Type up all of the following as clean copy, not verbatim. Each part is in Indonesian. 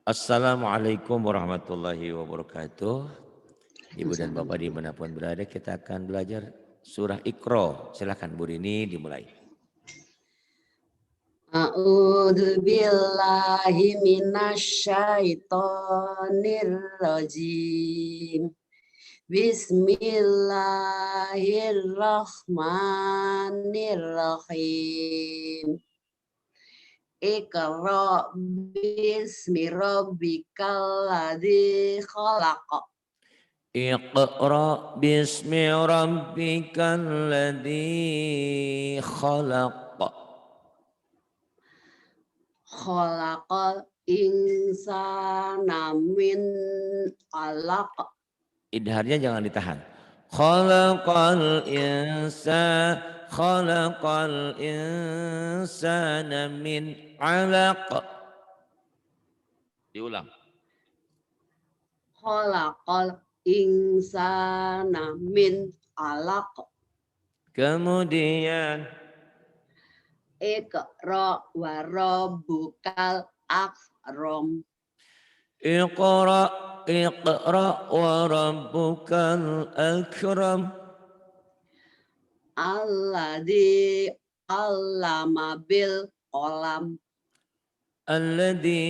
Assalamualaikum warahmatullahi wabarakatuh. Ibu dan Bapak dimanapun berada, kita akan belajar surah Iqra. Silakan Bu Rini dimulai. A'udzu billahi minasyaitonir rajim. Bismillahirrahmanirrahim. Iqra bismi rabbikal ladzi khalaq. Iqra bismi rabbikal ladzi khalaq. Khalaqal insana min 'alaq. Idharnya jangan ditahan. Khalaqal insana min 'alaq. Diulang. Khalaqal insana min 'alaq. Kemudian Iqra wa rabbukal akram. Iqra wa rabbukal akram. Alladzi 'allama bil qalam. Alladzi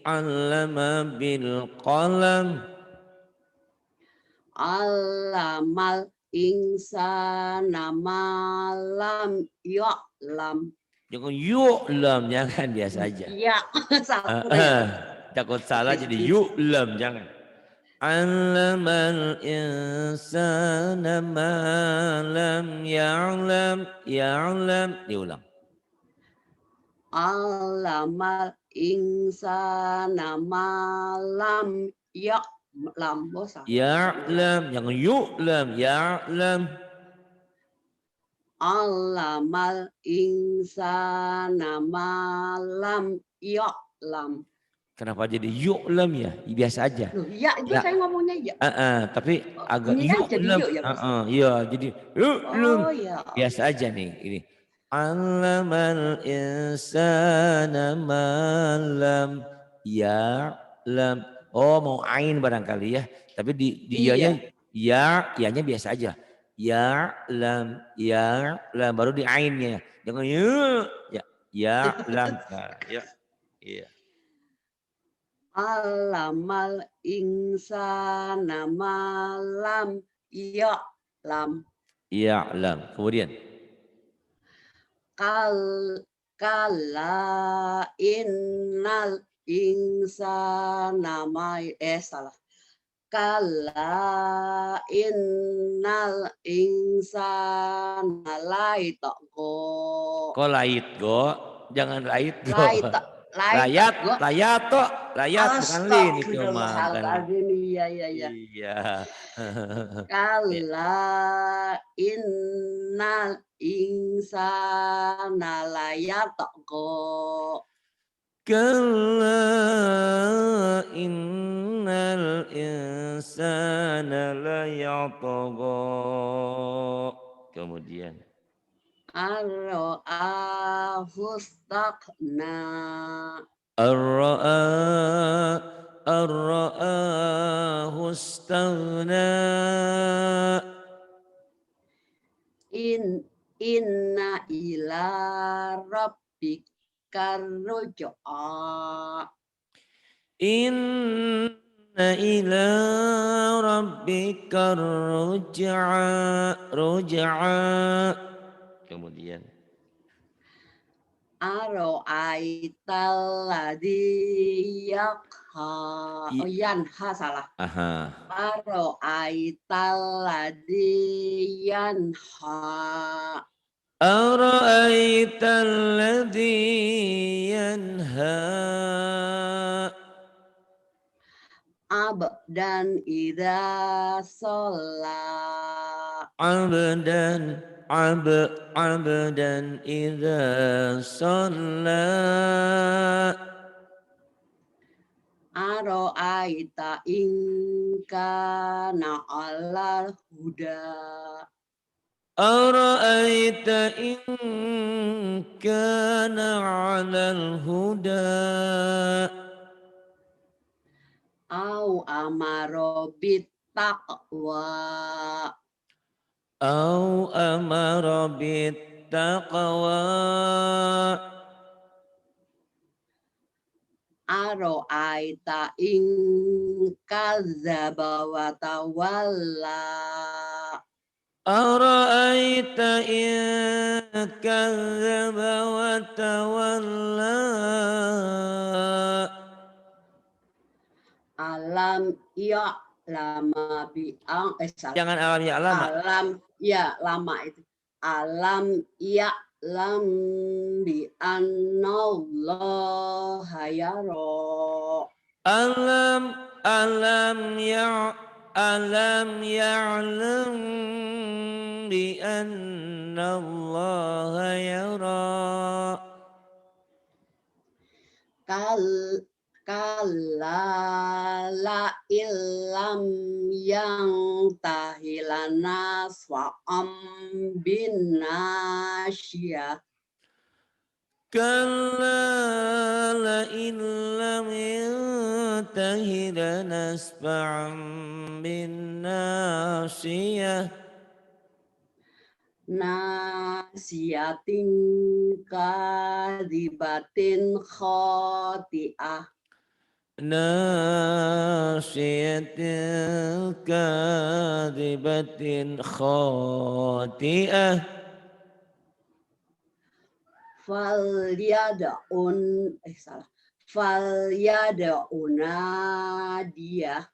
'allama bil qalam. Allamal insana ma lam ya'lam. Jangan yu'lam, jangan biasa aja. Ya, satu ya. Takut salah jadi yu'lam, jangan. Allamal insana ma lam ya'lam. Diulang. Allamal insana ma lam ya'lam. Ya'lam, jangan yu'lam, ya'lam. Allamal insana ma lam ya'lam. Kenapa jadi yu'lam ya? Biasa aja. Loh, ya itu saya ngomongnya ya. Tapi agak yu'lam. Iya, jadi yu'lam. Oh, ya. Biasa aja nih ini. Allamal insana ma lam ya'lam. Oh, mau ain barangkali ya. Tapi dianya ya-nya biasa aja. Ya'lam baru di ainnya. Jangan ya'lam. Nah, ya. Iya. Allamal insana ma lam ya'lam. Ya'lam. Kemudian Kalla innal insana salah. Kalla innal insana laitaqo. Kok lait go? Jangan lait go. Layat bukan lin itu mah. Iya. Kalla innal insana layataqo. Kalla innal insana layatagha. Kemudian Ar-ra'ahu istaghna. Ar-ra'ahu istaghna. Inna ila rabbika ruj'a. Inna ila rabbika ruj'a. Kemudian Aro'aital ladzi yakha. Oh, yanha salah. Aro'aital ladzi yanha. Ara'aital ladzi yanha. Abdan idza sholla. Abdan idza sholla. Aro'aita in kana 'alal huda. Ara'aita in kana 'alal huda. amaro bittaqwa. Au amara bittaqwa. Aro'aita in kadzdzaba wa tawalla. Ara'aita in kadzdzaba wa tawalla. Alam ya lama biang salah. Jangan alam ya lama. Alam ya lama itu. Alam ya lam bi annallaha yara. Alam ya'lam bi anna Allah yara. Kalla illam yang tahilana swa'am bin nasyiyah. Kalla la in lam yantahi lanasfa'an bin nasiyah. Nasiyatin kadibatin khoti'ah. Nasiyatin kadibatin khati'ah. Falyada'un salah. Falyada'una dia.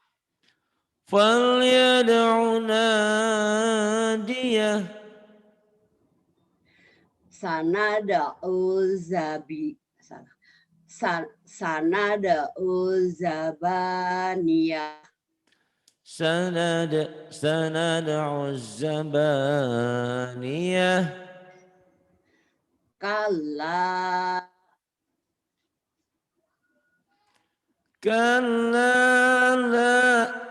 Falyad'u nadiyah. Sanada'u zabi salah. Sanada'u zabaniyah. Sanad'u zabaniyah. Kalla La.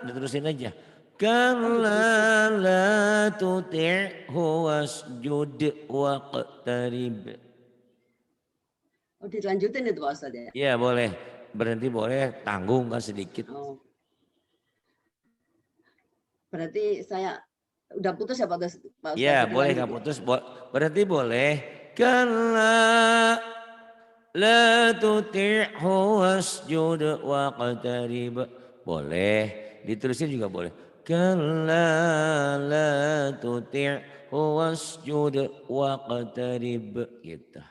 Diterusin aja. Kalla la tuti'hu wasjud waqtarib. Oh, dilanjutin itu Pak Ustadz ya? Ya boleh. Berhenti boleh. Tanggung kan sedikit. Oh. Berarti saya udah putus ya Pak Ustadz? Ya boleh nggak putus. Berhenti boleh. Kalla la tuti'hu wasjud waqtarib. Boleh. Diterusin juga boleh. Kalla la tuti'hu wasjud waqtarib. Gitu.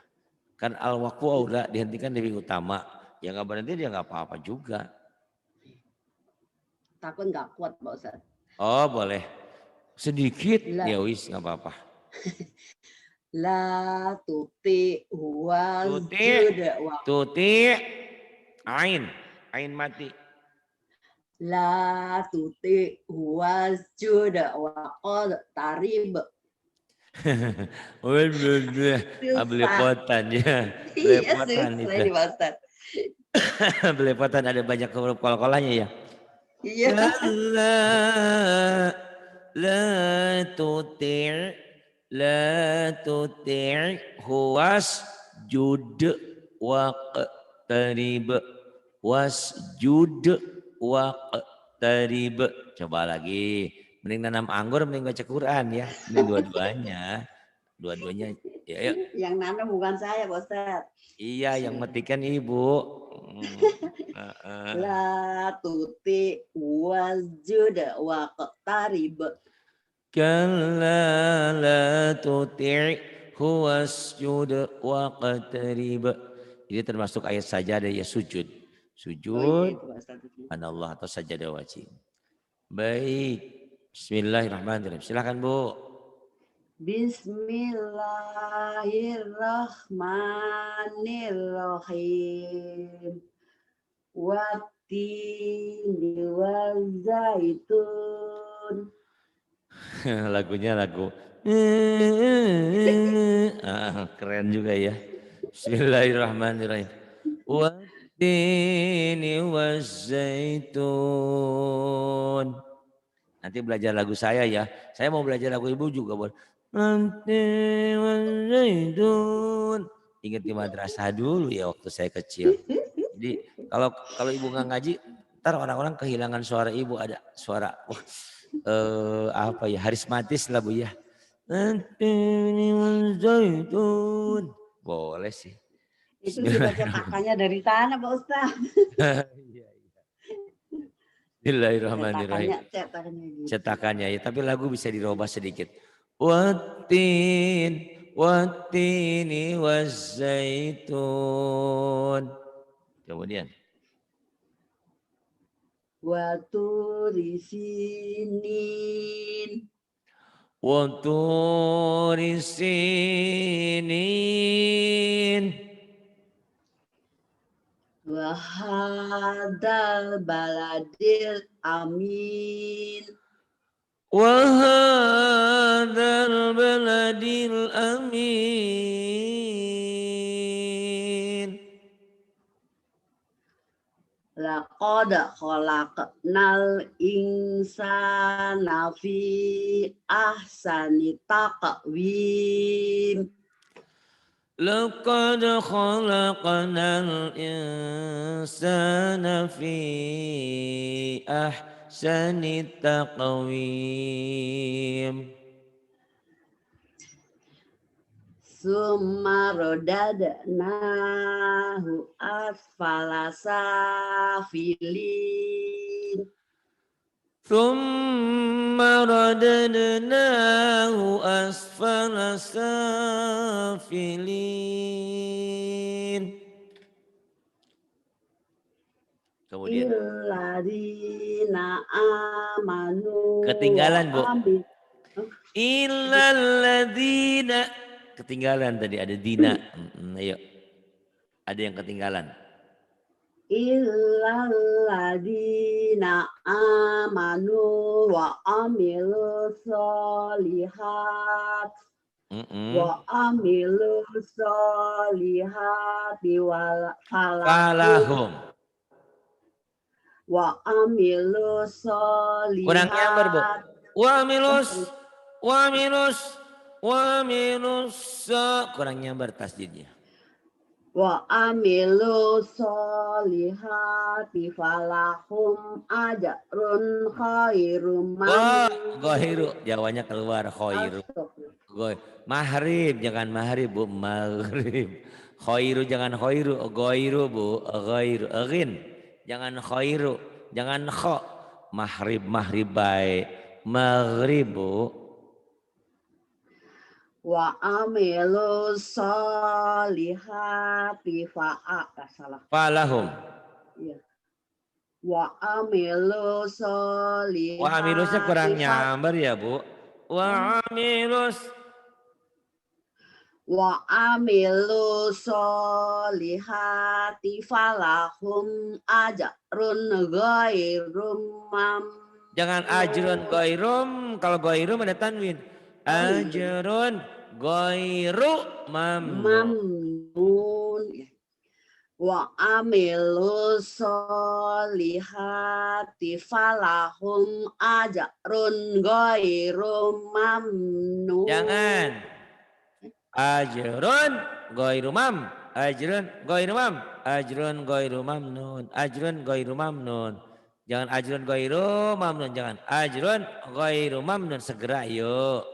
Kan al-waqfu aula dihentikan lebih utama. Ya nggak berhenti dia nggak apa-apa juga. Takut nggak kuat Pak Ustadz. Oh boleh. Sedikit ya wis nggak apa-apa. La tuti Tuti ain mati. La tuti wasjud wa qad tarib. Belepotan ya. Belepotan itu. Belepotan ada banyak kol-kolanya ya. Iya. La tuti' wasjud waqtarib. Wasjud waqtarib. Coba lagi. Mending nanam anggur, mending baca Quran ya. Mending dua-duanya. Dua-duanya. Ya, yuk. Yang nanam bukan saya Pak Ustadz. Iya yang matikan ibu. La tuti wasjud waqtarib. Kalla la tuti'hu wasjud waqtarib. Ini termasuk ayat sajadah ya sujud. Sujud anallah atau sajadah wajib. Baik. Bismillahirrahmanirrahim. Silakan Bu. Bismillahirrahmanirrahim. Wattini wazaitun. Lagunya lagu. Keren juga ya. Bismillahirrahmanirrahim. Wattini wazaitun. Nanti belajar lagu saya ya. Saya mau belajar lagu ibu juga boleh. Wattini wazaitun. Ingat di madrasah dulu ya waktu saya kecil. Jadi kalau ibu nggak ngaji, Ntar orang-orang kehilangan suara ibu, ada suara wah, apa ya, harismatis lah Bu ya. Zaitun. Boleh sih. Itu sudah Bismillahirrahmanirrahim. cetakannya dari sana Pak Ustaz. Iya, iya. Bismillahirrahmanirrahim. Cetakannya gitu. Cetakannya ya, tapi lagu bisa dirubah sedikit. Wattin, wattini wazzaitun. Kemudian Waturi sinin. waturi sinin. Wahadal baladil amin. Wahadal baladil amin. Laqad khalaqnal insana fi ahsani taqwim. Laqad khalaqnal insana fi ahsani taqwim. Summa rodadnahu asfala safilin. Thumma radadnahu asfala safilin. Kemudian Illadzina amanu ketinggalan Bu. wa amil. Illalladzina. Ketinggalan tadi ada dina. Ayo. Ada yang ketinggalan. Illalladzina amanu wa amilu sholihat. Wa amilu sholihati wal falahum. Wa amilu sholihat. Kurang nyamber Bu. Wa minus kurang nyamber tasdidnya. Wa amilu sholihati falahum ajrun khairum Gohiru, Jawanya keluar khairu. Mahrib, jangan mahrib Bu, maghrib. Khairu jangan khairu, goiru Bu, ghairu. Agin, jangan khairu, jangan kho. Mahrib, mahribai, maghrib Bu. Wa amilu sholihati salah. Falahum. Iya. Wa amilu sholihati. Wa amilusnya kurang nyamber ya Bu. Wa amilu sholihati falahum ajrun ghairum mamnun. Jangan ajrun ghairum, kalau ghairum ada tanwin. Ajrun ghairu mamnun. Wa amilu sholihati falahum ajrun ghairu mamnun. Jangan. Ajrun ghairu mam, ajrun ghairu mam, ajrun ghairu mamnun, ajrun ghairu mamnun. Jangan ajrun ghairu mamnun, jangan ajrun ghairu mamnun. Segera yuk.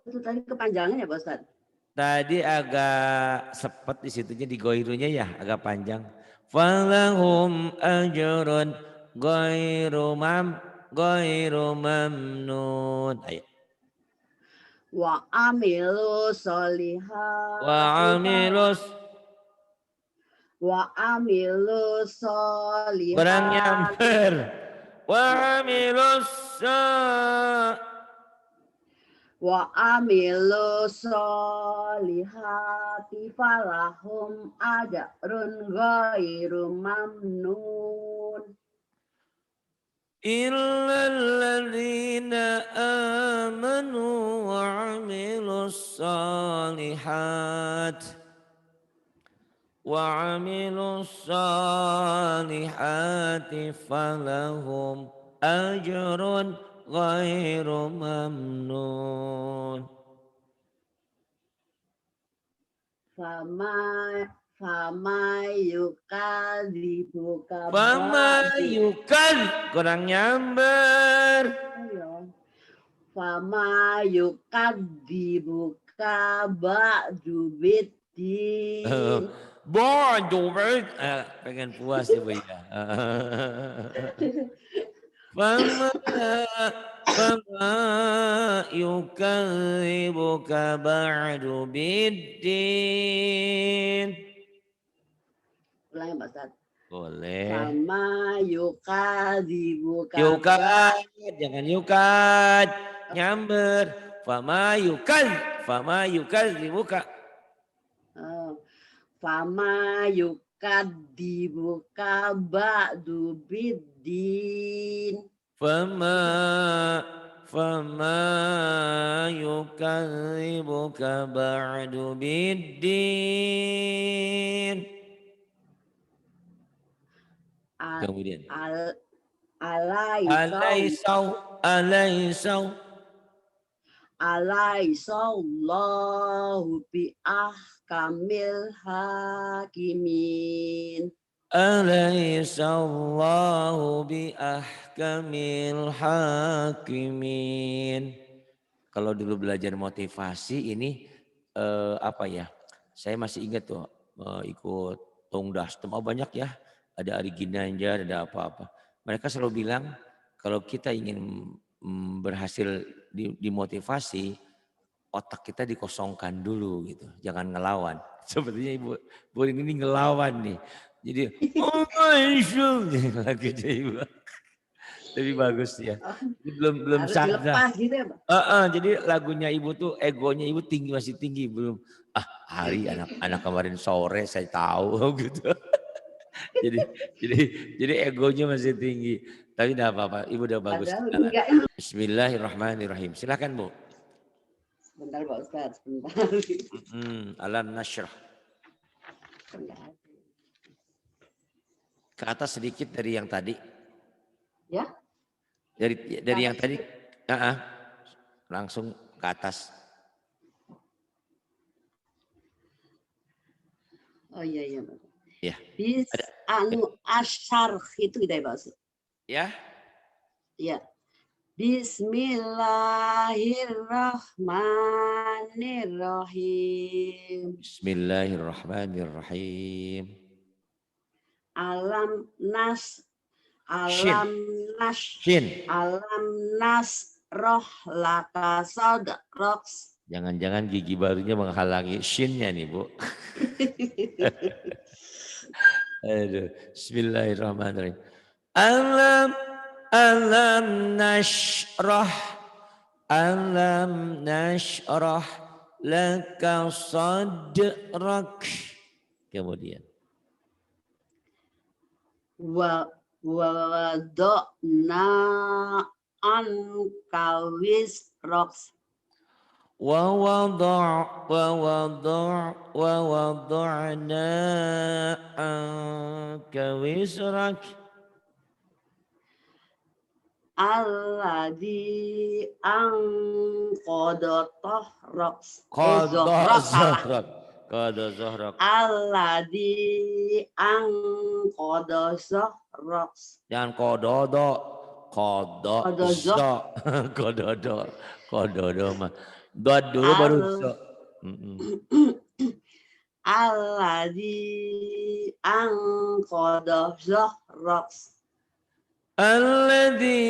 Itu tadi kepanjangan ya Pak Ustaz? Tadi agak sepet di situnya, di ghairunya ya agak panjang. Falahum ajrun ghairu mamnun. Ayo. Wa amilu sholihati. Wa amilu sholihati. Kurang nyamper. Wa amilu sholihati falahum ajrun ghairu mamnun. Illalladzina amanu wa amilus salihati falahum ajrun ghairu mamnun. Fama yukadzibuka Fama ba'du. yukan kurang nyamber. Fama yukadzibuka ba'du biddin. Bodoh pengen puas ya Bu ya. Fama fama yukadzibuka ba'du biddin. Ulangi Pak Ustaz. Boleh. Fama yukadzibuka Yukat, jangan yukat. Nyamber. Fama yukal dibuka. Fama yukadzibuka ba'du biddin. Fama yukadzibuka ba'du biddin. Kemudian. Alaisallahu bi ahkamil hakimin. Alaisallahu bi ahkamil hakimin. Kalau dulu belajar motivasi ini apa ya? Saya masih ingat tuh ikut Tongdas, banyak ya. Ada Ari Ginanjar, ada apa-apa. Mereka selalu bilang kalau kita ingin berhasil dimotivasi, otak kita dikosongkan dulu gitu. Jangan ngelawan. Sepertinya Ibu Borin ini ngelawan nih. Jadi lagunya Ibu. Lebih bagus ya. Belum sadar. Gitu ya, Jadi lagunya Ibu tuh egonya Ibu masih tinggi belum. Hari anak kemarin sore saya tahu gitu. jadi egonya masih tinggi. Tapi tidak apa-apa, Ibu udah bagus. Bismillahirrahmanirrahim. Silakan Bu. Sebentar Pak Ustaz, sebentar. Alam nasyrah. Ke atas sedikit dari yang tadi. Ya? Dari yang tadi. Langsung ke atas. Oh iya Pak. Ya. Bis asyarh itu kita bahas. Ya. Ya. Bismillahirrahmanirrahim. Bismillahirrahmanirrahim. Alam nasroh laka sadrak. Jangan-jangan gigi barunya menghalangi shinnya nih Bu. Aduh, Bismillahirrahmanirrahim. Alam nashrah laka sadrak. Kemudian. Wa wada'na anka wisrak. Wa wada'na anka wisrak. Alladzi anqadha dhahrak. Qadha zahrak. Alladzi anqadha dhahrak. Jangan kododo. Kododo mah. Dod dulu baru so. Alladzi anqadha dhahrak. Alladzi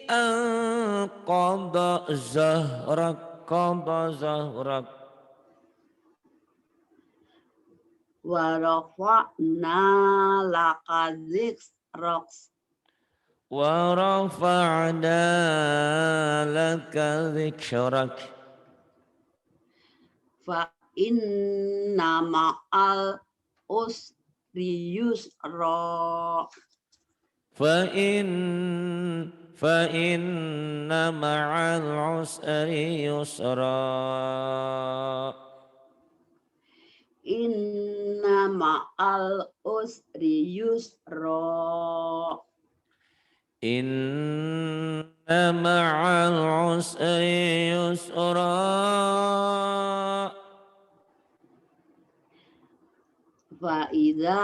anqadha zahrak. Wa rafa'na laka dzikrak. Wa rafa'na laka dzikrak. Fa inna ma'al usri yusra. Fa inna ma'al usri yusra. Inna ma'al usri yusra. Inna ma'al usri yusra. Fa'idza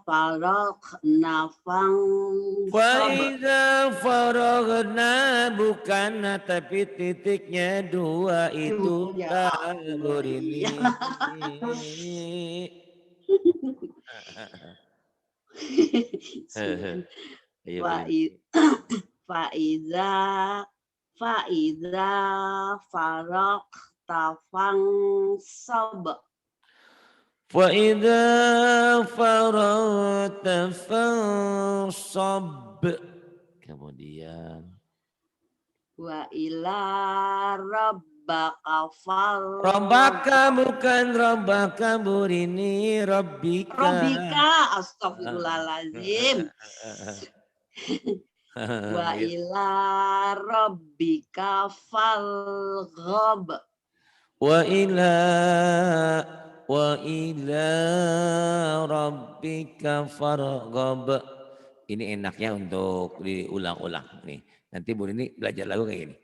faraqna fansab. Faiza faragna bukan tapi titiknya dua itu Ya tabur Allah, iya. ini. Ayo Fa'i- begini. Fa'idza Fa'idza faraqta fansab. Faiza faragta fansab. Kemudian Wa ila rabbaka farghab. Rabbaka bukan Rabbaka burini Rabbika. Rabbika, astagfirullahaladzim. Wa ila rabbika farghab. Wa ila rabbika farghab. Ini enaknya untuk diulang-ulang nih. Nanti Bu ini belajar lagu kayak gini.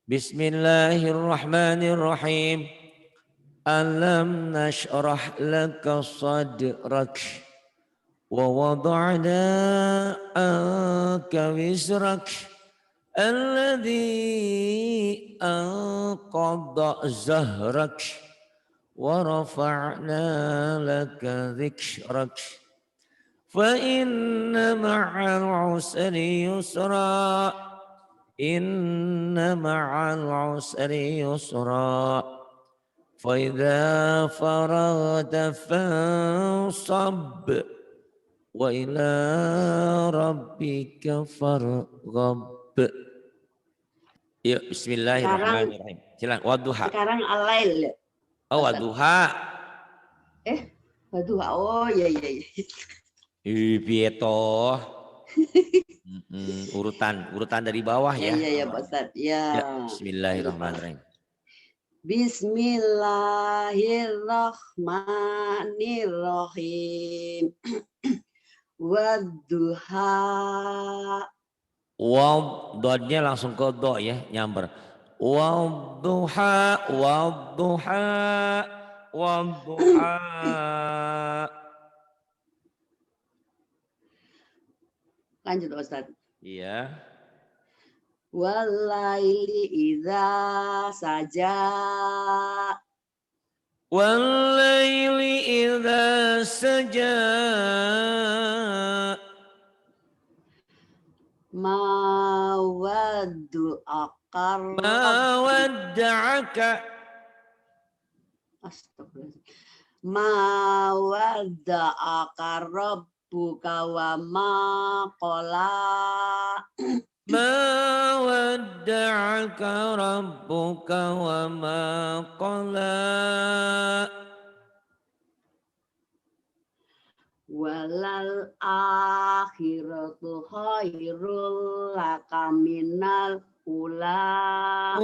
Bismillahirrahmanirrahim. Alam nashrah laka sadrak wa wada'na anka wizrak alladhi anqadha zahrak wa rafa'na laka dhikrak fa inna ma'al usri yusra inna ma'al usri yusra fa idza faragta fansab wa ila rabbika farghab. Yuk, bismillahirrahmanirrahim. Silakan wadduha. Sekarang alail. Oh, wadduha. Waduh, oh iya iya iya. Piye toh? Urutan dari bawah ya. Iya iya Pak Ustaz. Ya. Ya, bismillahirrahmanirrahim. Bismillahirrahmanirrahim. Wadduha. Waw, dodnya langsung ke do ya, nyamber. Wadduha, wadduha, wadduha. Lanjut Pak Ustaz. Iya. Walaili idza saja. Walaili idza saja. Ma waddu akar. Ma wadda'aka. Astagfirullah. Ma wadda'aka rabbuka wa ma qala. Ma wadda'aka rabbuka wa ma qala. Walal akhiratu khairul laka minal ula.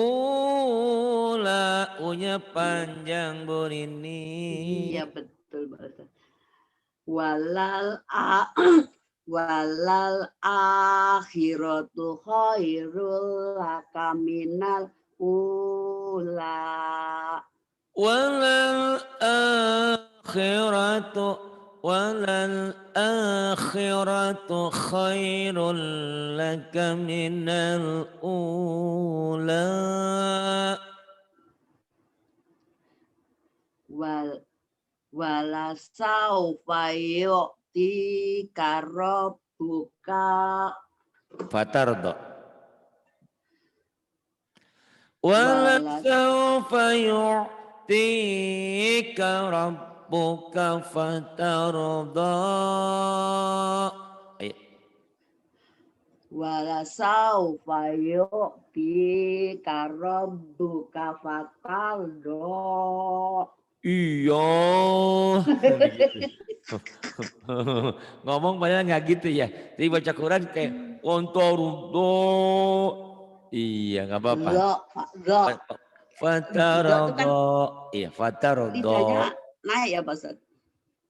Unya panjang burini. Iya betul Pak Ustaz. Walal akhiratu khairul laka minal ula. Walal akhiratu khairul laka minal ula. Wala saufa yu'tika rabbuka Fatardo. Wala saufa yu'tika rabbuka fatardo. wala saufa yu'tika rabbuka fatardo. Iya. Ngomong padahal nggak gitu ya. Jadi baca Quran kayak ontorudo. Iya nggak apa-apa. Fatarodo. Iya fatarodo. Lidahnya naik ya Pak Ustaz.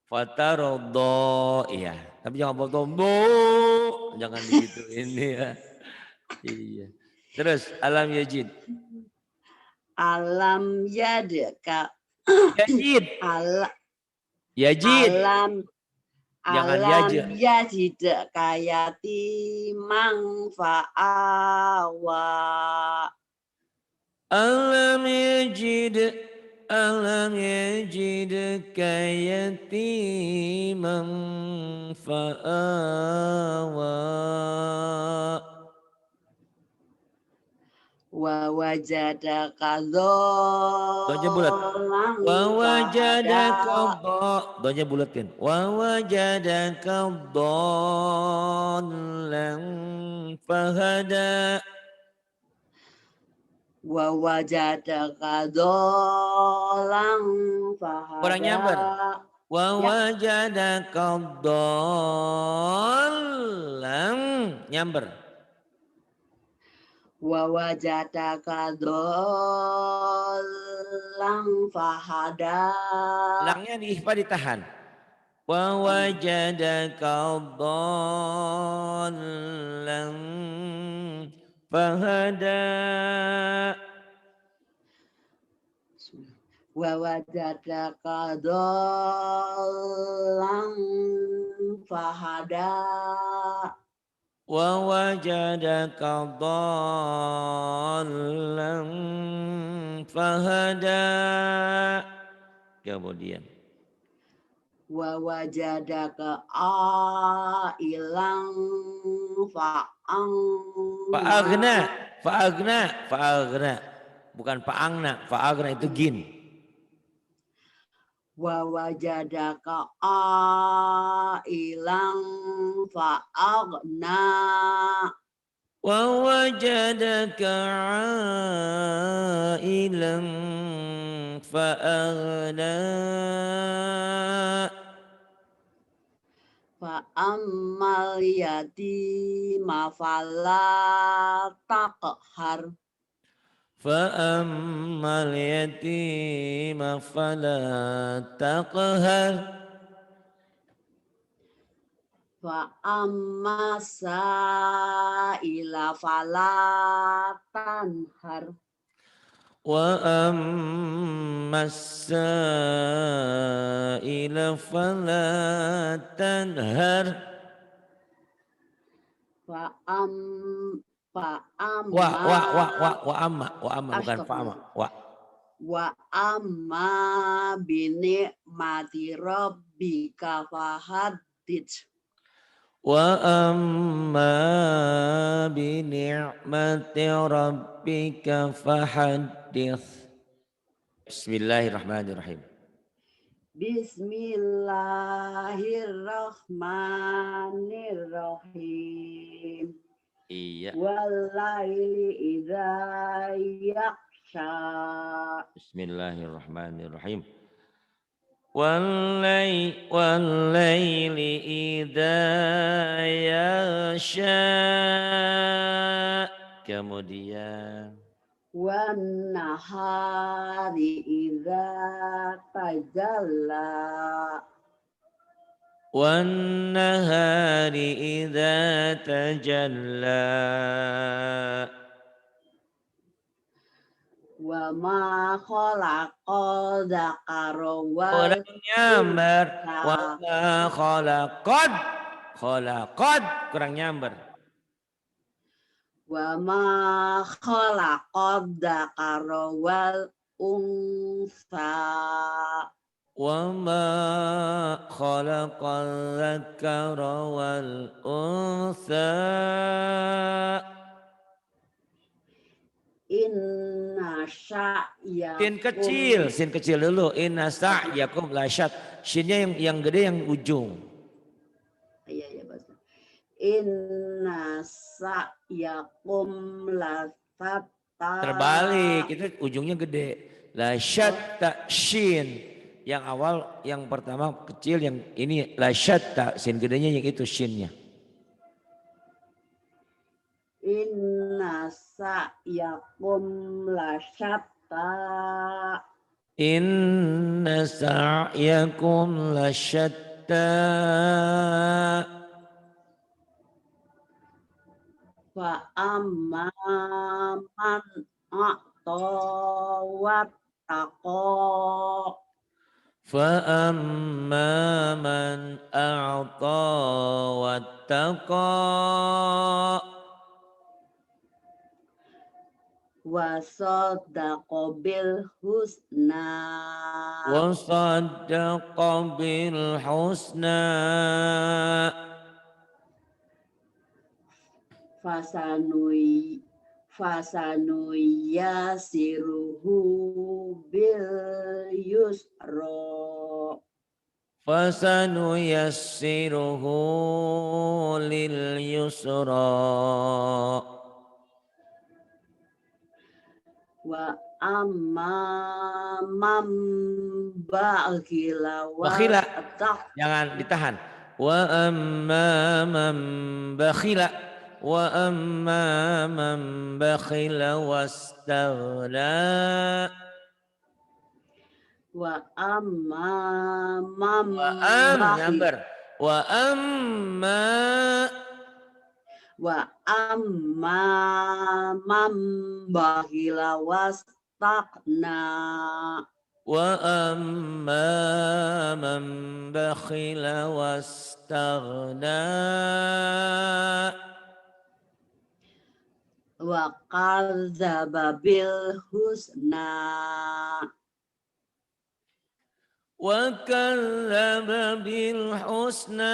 Fatarodo. Iya. Tapi jangan potong do. Jangan begitu ini ya. Iya. Terus alam yajid. Alam yadka. Yajid. Yajid. Jangan yajid. Yajid kayati fa'awa. Alam yajidka yatiman fa'awa. Wa wajadaka Doanya bulat. Wa wajadaka doanya bulatkan. Wa wajadaka dhallan fahada. Wa wajadaka dhallan fahada. Kurang nyamber. Wa wajadaka dhallan nyamber. Wa wajadaka dhallan fahada. Langnya di ihfa ditahan. Wa wajadaka dhallan fahada. Wa wajadaka dhallan fahada. Wa wajadaka dhallan fahada. Kemudian Wa wajadaka ailang fa'agna. Fa'agna. Bukan fa'angna, fa'agna itu gin. Wa wajadaka ailang fa'agna. Wa wajadaka ailan fa'agna. Fa'ammal yatima fala taqhar. Fa'ammal yatima fala taqhar. Fa'amma sa'ila fala tanhar. Wa ammas sa'ila fala tanhar. Wa amma bukan fa'ama. Wa amma binikmati rabbika fahaddits. Wa amma bi ni'mati rabbika fahaddits. Bismillahirrahmanirrahim. Bismillahirrahmanirrahim. Iya. Wallaili idza yaksha. Bismillahirrahmanirrahim. Wallaili idza yasha. Kemudian Wan nahari idza tajalla. wan nahari idza tajalla. Wa ma khalaqa dzakara wal Kurang nyamber. Wa ma khalaqad kurang nyamber. Wa ma khalaqad dzakara wal unsa. Wa ma khalaqal dzakara wal unsa. Inna sa'yakum. Sin kecil dulu. Inna sa'yakum lasyat. Shinnya yang gede yang ujung. Iya bahasa. Inna sa'yakum lasatta. Terbalik, itu ujungnya gede. Lasyatta shin. Yang awal, yang pertama kecil, yang ini lasyatta. Sin gedenya yang itu shinnya. Inna sa'yakum lasyatta. Inna sa'yakum lasyatta. Fa amma man a'ta wattaqa. فأما من أعطى واتقى Wasaddaqa bil husna. وصدق بالحسنى Fasanui yasiruhu bil yusra. فسنيسره لليسرى Wa amma man bakhila bakhila wastaghna. jangan ditahan wa amma man bakhila wa amma man bakhila wastaghna Wa amma man wa am bakhila. nyamber wa amma Wa amma man bakhila wastaghna. wa amma man bakhila wastaghna Wa kadzdzaba bil husna. wa kadzdzaba bil husna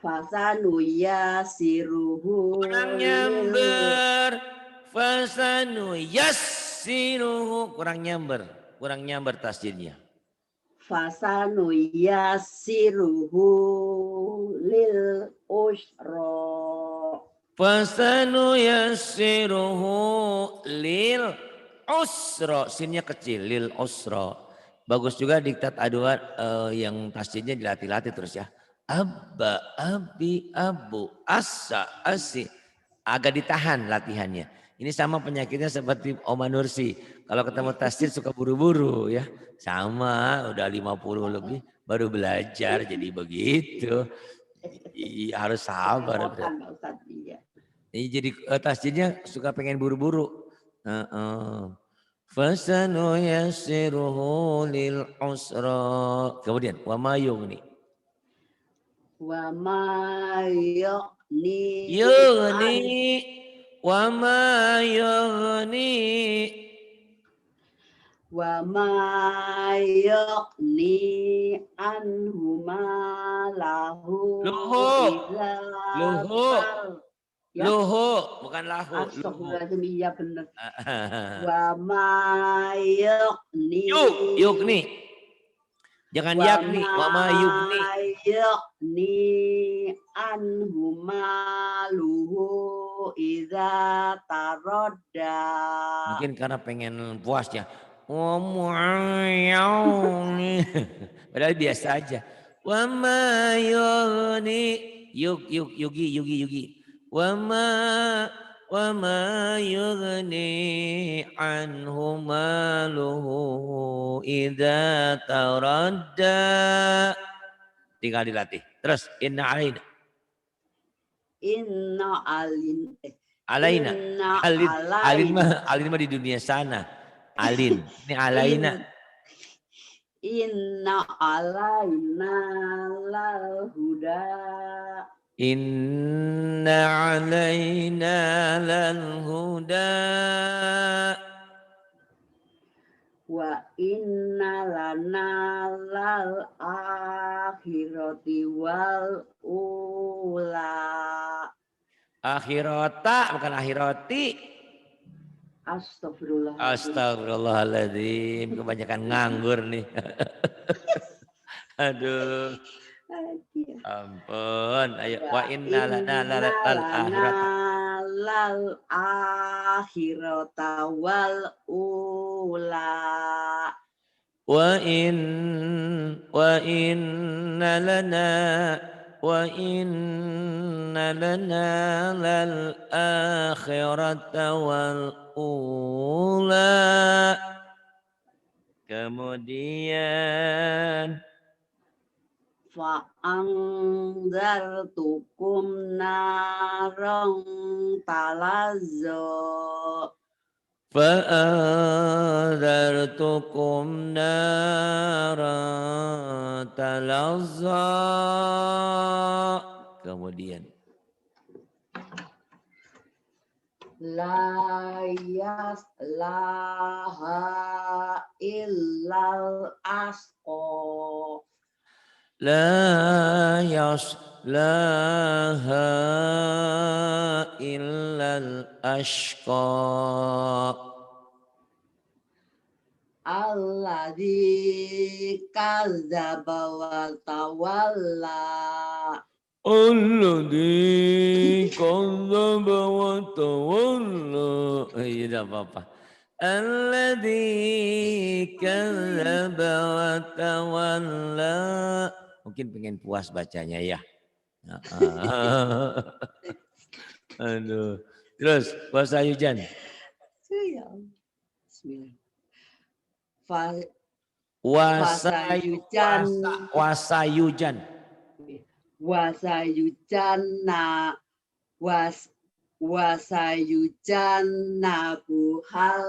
fasanuyasiruhu kurang lil nyamber fasanu yassiruhu kurang nyamber tasjidnya fasanuyasiruhu lil usra. fasanu yassiruhu lil usra sinnya kecil lil usra bagus juga diktat aduan yang tasjidnya dilatih-latih terus ya abba abi abu asa asi agak ditahan latihannya. Ini sama penyakitnya seperti Oma Nursi. Kalau ketemu tasjid suka buru-buru ya. Sama udah 50 lebih baru belajar jadi begitu. Harus sabar. Ini jadi tasjidnya suka pengen buru-buru. Fasanu yassiruhu lil usra. Kemudian wa mayung nih. Wa ma yughni Yughni wa ma yughni wa ma yughni anhu malahu luhu ya? luhu bukan lahu luhu. Astagfirullahaladzim, iya benar. Wa ma yughni yugni jangan yakni wa ma yugni anhu maluhu idza tarodda. mungkin karena pengen puasnya padahal biasa aja wa ma yughni yugi wa ma yughni anhu maluhu idza taradda tinggal dilatih terus inna alaina alaina alin mah di dunia sana alin ini alaina inna alaina lal huda inna alaina lal huda wa inna lana lal akhirati wal ula. Akhirata bukan akhirati. Astagfirullahaladzim. Kebanyakan nganggur nih. Aduh. Ampun. Ayo. Wa inna lana lal akhirata wal ula. Wa inna lana lal akhirata wal ula. Kemudian fa'angzartukum narang talazzo فأنذرتكم نارا تلظى. Kemudian La yaslaha illal asqa. لا يصلاها إلا الأشقى Alladzi kadzdzaba wa tawalla. الذي كذب وتولى. Iya tidak apa-apa. الذي كذب وتولى. Mungkin pengen puas bacanya ya. Aduh. Terus bahasa Yujan. Bismillah. Wasayujan. Wasayujanna buhal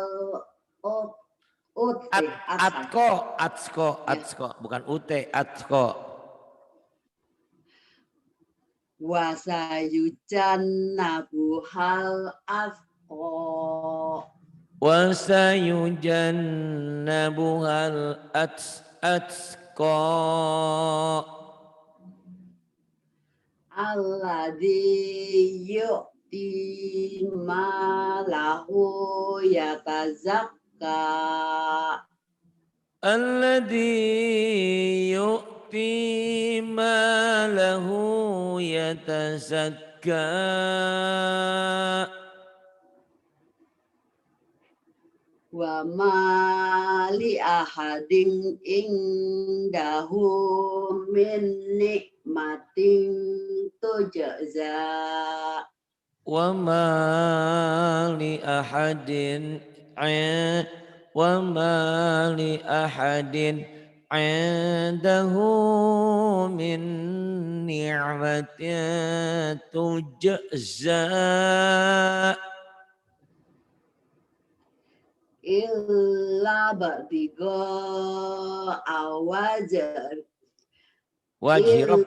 Atko, bukan ute, atko. Wasayujanna buhal atqa. Wasayujannabuhal atqa. Alladzi yu'ti malahu yatazakka. Alladzi yu'ti malahu yatazakka. Wa ma li ahadin indahu min nikmatin tujza. Wa ma li ahadin indahu min ni'matin tujza. Illa batigo awajar Wajib.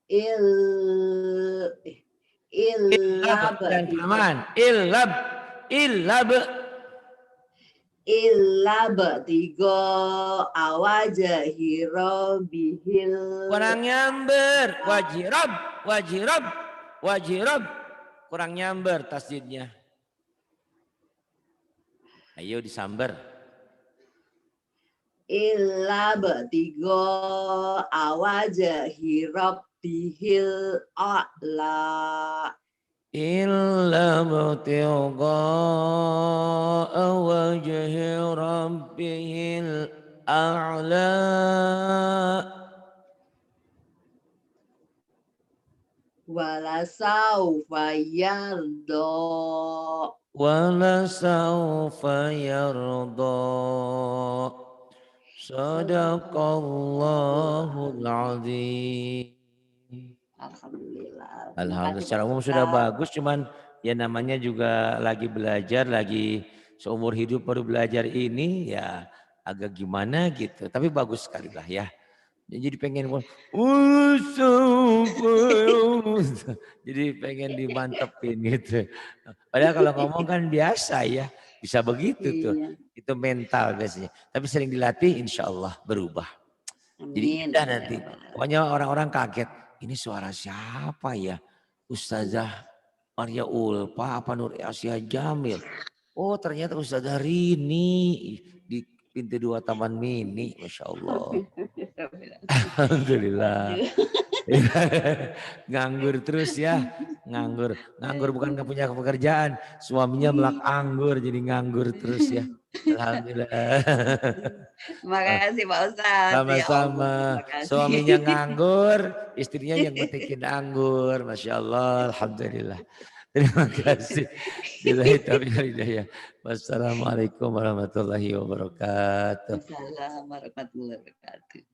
Illa batigo awajahi rabbihil. Kurang nyamber. Wajirab. Kurang nyamber tasdidnya. Ayo disamber. Illa batigo awajahi rabbihil a'la. Illa btigha'a wajhi rabbihil a'la. Wala sawfa yarda. Wala sawfa yarda. Sadaqallahul azim. Alhamdulillah. Alhamdulillah. Secara umum sudah bagus, cuman ya namanya juga lagi belajar, lagi seumur hidup baru belajar ini ya agak gimana gitu. Tapi bagus sekali lah ya. Jadi pengen jadi pengen dimantepin gitu. Padahal kalau ngomong kan biasa ya, bisa begitu tuh. Itu mental biasanya. Tapi sering dilatih insya Allah berubah. Jadi indah nanti. Pokoknya orang-orang kaget. Ini suara siapa ya? Ustazah Maria Ulfa apa Nur Asia Jamil? Oh ternyata Ustazah Rini di pintu 2 Taman Mini. Masya Allah. Alhamdulillah. Nganggur terus ya. Nganggur bukan gak punya pekerjaan. Suaminya melak anggur jadi nganggur terus ya. Alhamdulillah. Makasih Pak Ustadz. Sama-sama. Suaminya nganggur, istrinya yang metikin anggur. Masya Allah, alhamdulillah. Terima kasih. Wassalamualaikum warahmatullahi wabarakatuh. Wassalamualaikum warahmatullahi wabarakatuh.